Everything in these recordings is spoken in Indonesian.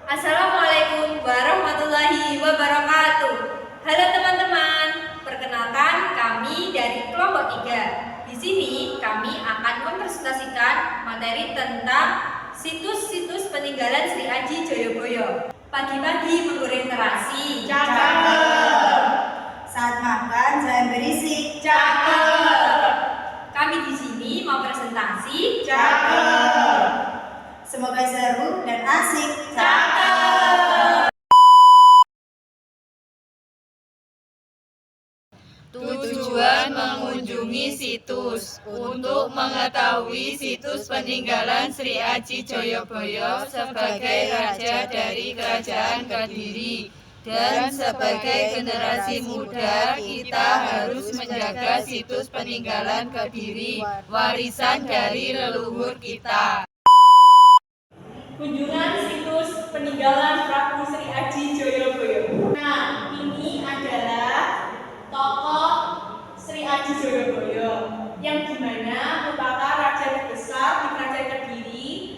Assalamualaikum warahmatullahi wabarakatuh. Halo teman-teman, perkenalkan kami dari kelompok 3. Di sini kami akan mempresentasikan materi tentang situs-situs peninggalan Sri Aji Joyoboyo. Pagi-pagi menggoreng terasi. Cakep. Saat makan jangan berisik. Cakep. Kami di sini mau presentasi. Cakep. Semoga seru dan asik. Cakep. Tujuan mengunjungi situs untuk mengetahui situs peninggalan Sri Aji Joyoboyo sebagai raja dari Kerajaan Kediri. Dan sebagai generasi muda, kita harus menjaga situs peninggalan Kediri, warisan dari leluhur kita. Kunjungan situs peninggalan Prabu Sri Aji Joyoboyo. Nah, ini adalah tokoh Sri Aji Joyoboyo yang dimana merupakan raja terbesar di Kerajaan Kediri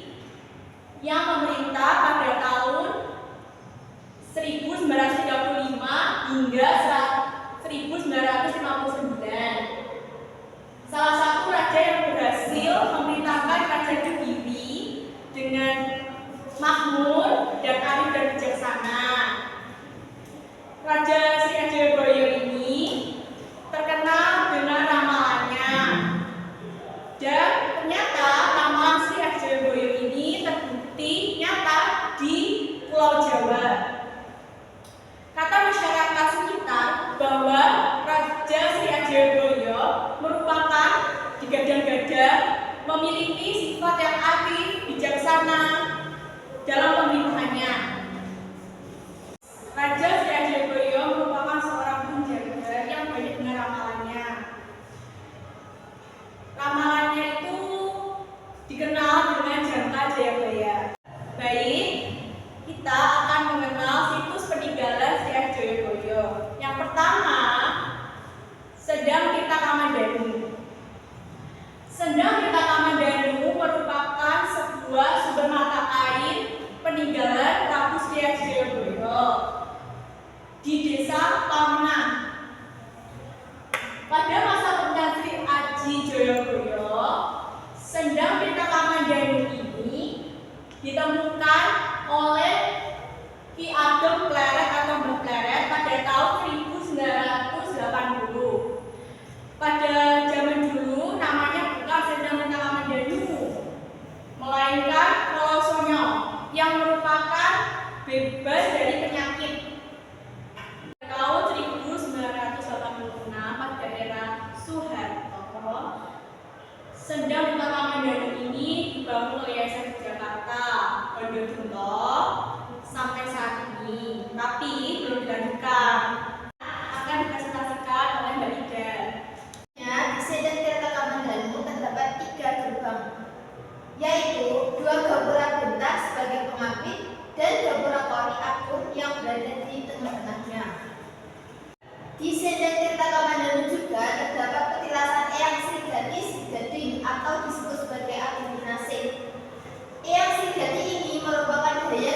yang memerintah pada tahun 1935 hingga 1959. Salah satu raja yang berhasil memerintahkan Kerajaan Kediri dengan makmur dan arif dan bijaksana. Raja Sri Aji Joyoboyo ini terkenal dengan ramalannya, dan ternyata ramalan Sri Aji Joyoboyo ini terbukti nyata di Pulau Jawa. Kata masyarakat sekitar bahwa Raja Sri Aji Joyoboyo merupakan digadang-gadang memiliki sifat yang arif, bijaksana dalam pemerintahannya. Raja Sri Aji Joyoboyo merupakan seorang penjaga yang banyak dengan ramalannya. Ramalannya itu dikenal dengan Jangka Jayabaya. Baik, kita akan mengenal situs peninggalan Sri Aji Joyoboyo. Yang pertama, Sendang Tirta Kamandanu. Sendang Tirta Kamandanu merupakan sebuah sumber mata air peninggalan Prabu Sri Aji Joyoboyo di Desa Pamenang. Pada masa pemerintahan Sri Aji Joyoboyo, Sendang Tirta Kamandanu ini ditemukan oleh Ki Ageng Pleret atau Mbah Pleret pada tahun 1980. Pada zaman dulu namanya bukan Sendang Tirta Kamandanu, melainkan Wolosonyo yang merupakan bebas dari penyakit. Tahun 1986 pada era Soeharto, Sendang Tirta Kamandanu ini dibangun oleh Yayasan di Jakarta, Pondodento, sampai saat ini, tapi belum dilanjutkan. Akan dipresentasikan oleh Mbak Ida. Di Sendang Tirta Kamandanu terdapat 3 gerbang, yaitu 2 gapura bentar sebagai pengapit dan gapura kori akun yang berada di tengah-tengahnya. Di Sendang Tirta Kamandanu juga terdapat petilasan Eyang Sri Gati Gading atau disebut sebagai Ageng Dinasih. Eyang Sri Gati ini merupakan daya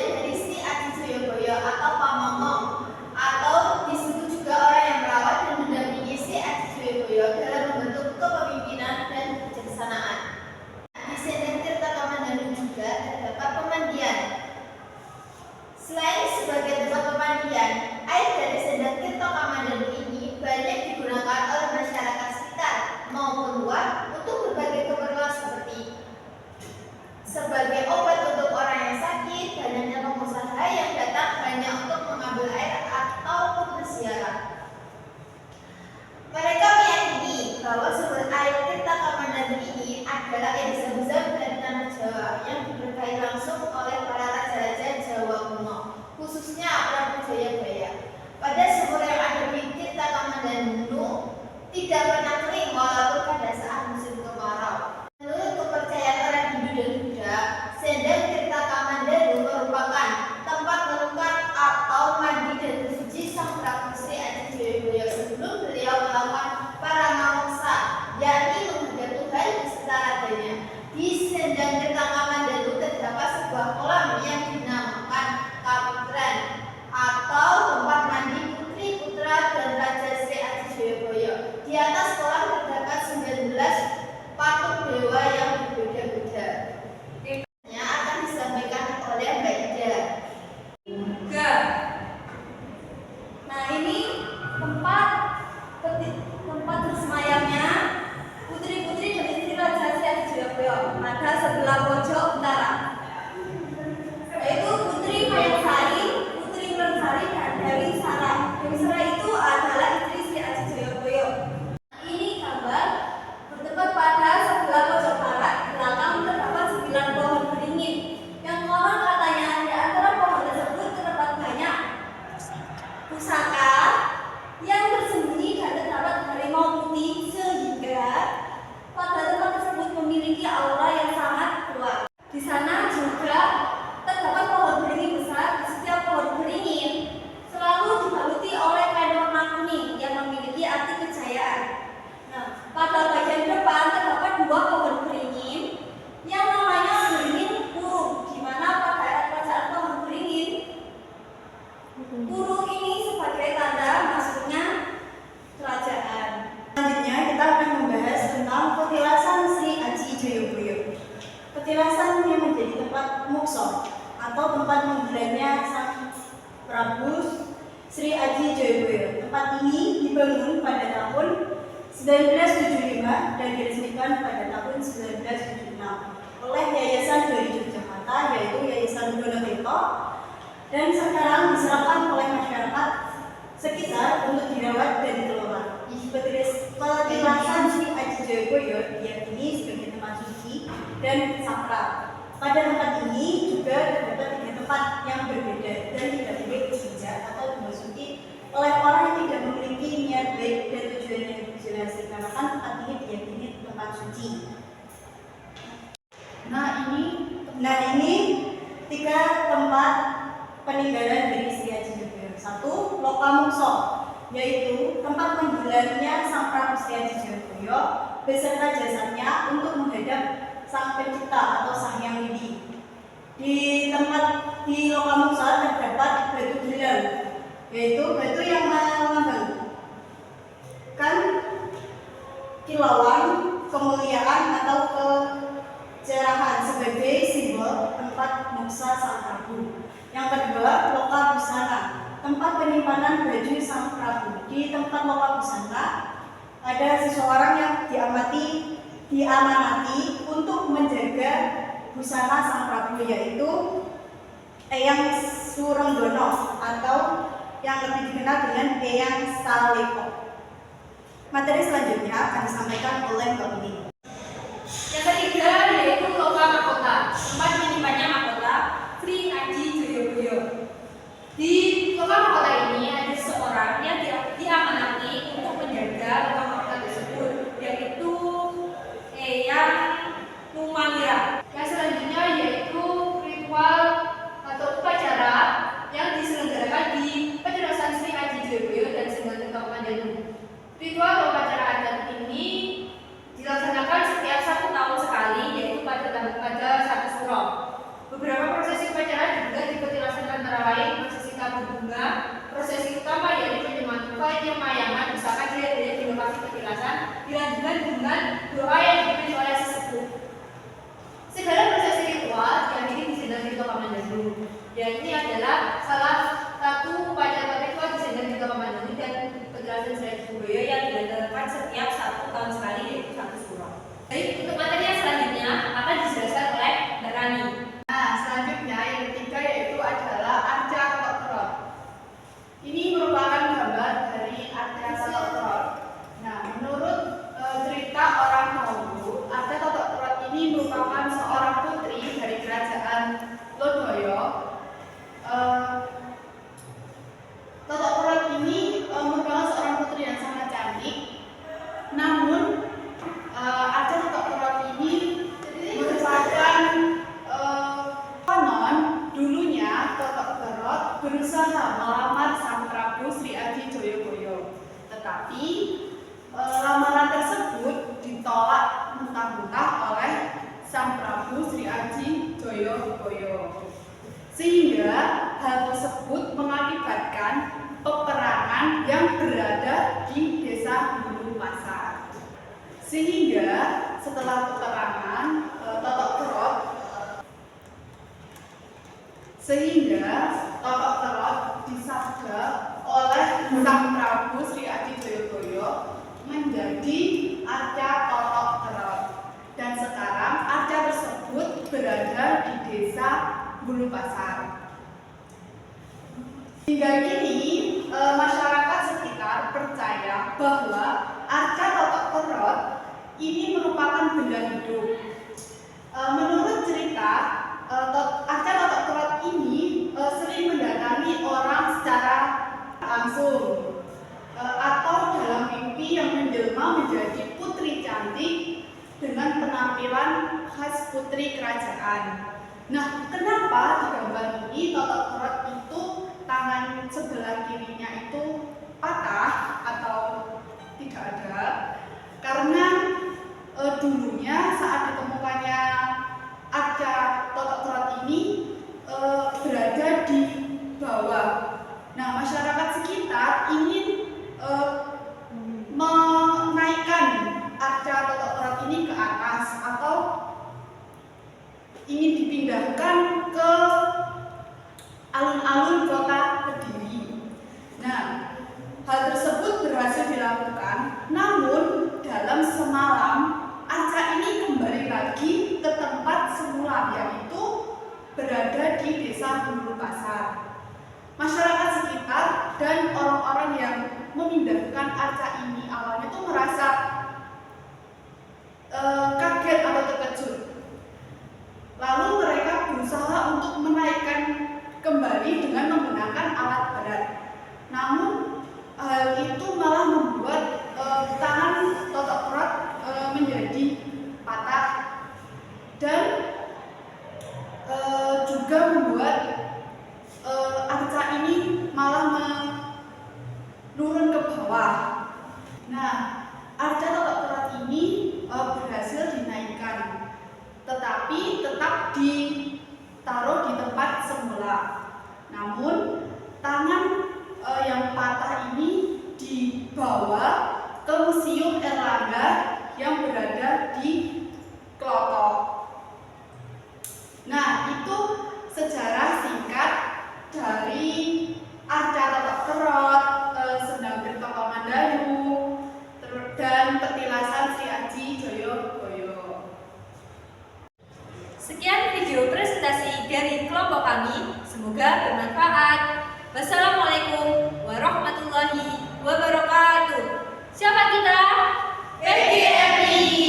tempat menggelarnya Sang Prabu Sri Aji Joyoboyo. Tempat ini dibangun pada tahun 1975 dan diresmikan pada tahun 1976 oleh Yayasan dari Yogyakarta, yaitu Yayasan Donotirto, dan sekarang diserahkan oleh masyarakat sekitar untuk dirawat dan dikelola. Petilasan Sri Aji Joyoboyo diyakini sebagai tempat suci dan sakral. Pada tempat ini juga terdapat 3 tempat yang berbeda dan tidak boleh diinjak atau dimasuki oleh orang yang tidak memiliki niat baik dan tujuan yang jelas, dikarenakan tempat ini diyakini tempat suci. Nah ini 3 tempat peninggalan dari Sri Aji Joyoboyo. 1. Lokamungso, yaitu tempat menggelarnya Sang Prabu Sri Aji Joyoboyo beserta jasadnya untuk menghadap Sang Pencipta atau Sang Hyang Widi. Di Lokamungso terdapat batu gelar, yaitu batu yang melambangkan kilauan, kemuliaan atau kecerahan sebagai simbol tempat moksa Sang Prabu. Yang kedua, Loka Busana, tempat penyimpanan baju Sang Prabu. Di tempat Loka Busana ada seseorang yang diamanati untuk menjaga busana Sang Prabu, yaitu Eyang Surenggono atau yang lebih dikenal dengan Eyang Saleko. Materi selanjutnya akan disampaikan oleh Mbak Uni. Yang ketiga yaitu Loka Mahkota, tempat menyimpannya mahkota Sri Aji Joyoboyo. Di Loka Mahkota ini ada seseorang yang diamanati untuk menjaga Loka Mahkota tersebut, yaitu Eyang Numanira. Yang selanjutnya yaitu ritual atau upacara yang diselenggarakan di Petilasan Sri Aji Joyoboyo dan Senggoten Kabupaten. Ritual upacara adat ini dilaksanakan setiap 1 tahun sekali, yaitu pada 1 Suro. Beberapa prosesi upacara juga dilaksanakan antara lain prosesi tabur bunga, prosesi utama yaitu penyemayangan pusaka di lokasi petilasan, dilanjutkan dengan doa yang dipimpin oleh sesepuh. Segala prosesi ritual yang ini disediakan di Kamandanu. Ya, ini adalah salah satu upacara ritual disediakan di Kamandanu dan petilasan Sri Aji Joyoboyo yang dilaksanakan setiap 1 tahun sekali, yaitu 1 Suro. Baik, untuk materi yang selanjutnya akan dijelaskan oleh Mbak Rani. Nah, selanjutnya yang ketiga yaitu adalah Arca Totok Kerot. Ini merupakan gambar dari Arca Totok Kerot. Nah, menurut cerita orang dahulu, Arca Totok Kerot ini merupakan seorang putri dari kerajaan Lodaya. Totok Kerot ini merupakan seorang putri yang sangat cantik. Namun Arca Totok Kerot ini merupakan konon dulunya Totok Kerot berusaha melamar Sang Prabu Sri Aji Joyoboyo, tetapi lamaran tersebut ditolak mentah-mentah oleh Sang Prabu Sri Aji Joyoboyo, sehingga hal tersebut mengakibatkan peperangan yang berada di Desa Hulu Pasar. Sehingga setelah peperangan Totok Kerot disabda oleh Sang Prabu Sri Aji Joyoboyo menjadi Arca Totok Kerot, dan sekarang arca tersebut berada di Desa Hulu Pasar. Hingga kini masyarakat sekitar percaya bahwa Arca Totok Kerot ini merupakan benda hidup. Menurut cerita, Arca Totok Kerot ini sering mendatangi orang secara langsung atau dalam mimpi yang menjelma menjadi putri cantik dengan penampilan khas putri kerajaan. Nah, kenapa di gambar ini Totok Kerot itu tangan sebelah kirinya itu patah atau tidak ada? Karena dulunya saat ditemukannya arca Totok Kerot ini berada di bawah. Nah, masyarakat sekitar ingin menaikkan arca Totok Kerot ini ke atas atau ingin dipindahkan ke alun-alun kota Kediri. Nah, hal tersebut berhasil dilakukan, namun dalam semalam arca ini kembali lagi ke tempat semula, yaitu berada di desa Hulu Pasar. Masyarakat sekitar dan orang-orang yang memindahkan arca ini awalnya tuh merasa kaget atau terkejut. Lalu mereka berusaha untuk menaikkan kembali dengan menggunakan alat berat. Namun hal itu malah membuat tangan Totok Kerot menjadi patah dan juga membuat arca ini malah menurun ke bawah. Nah, arca Totok Kerot ini berhasil dinaikkan, tetapi tetap ditaruh di tempat semula. Namun tangan yang patah ini dibawa ke Museum Erlangga yang berada di Klotok. Nah, itu sejarah singkat dari arca Totok Kerot, Sendang Tirta Mandayu, dan petilasan Sri Aji Joyoboyo. Sekian video presentasi dari kelompok kami, semoga bermanfaat. Wassalamualaikum warahmatullahi wabarakatuh. Siapa kita? PGRI.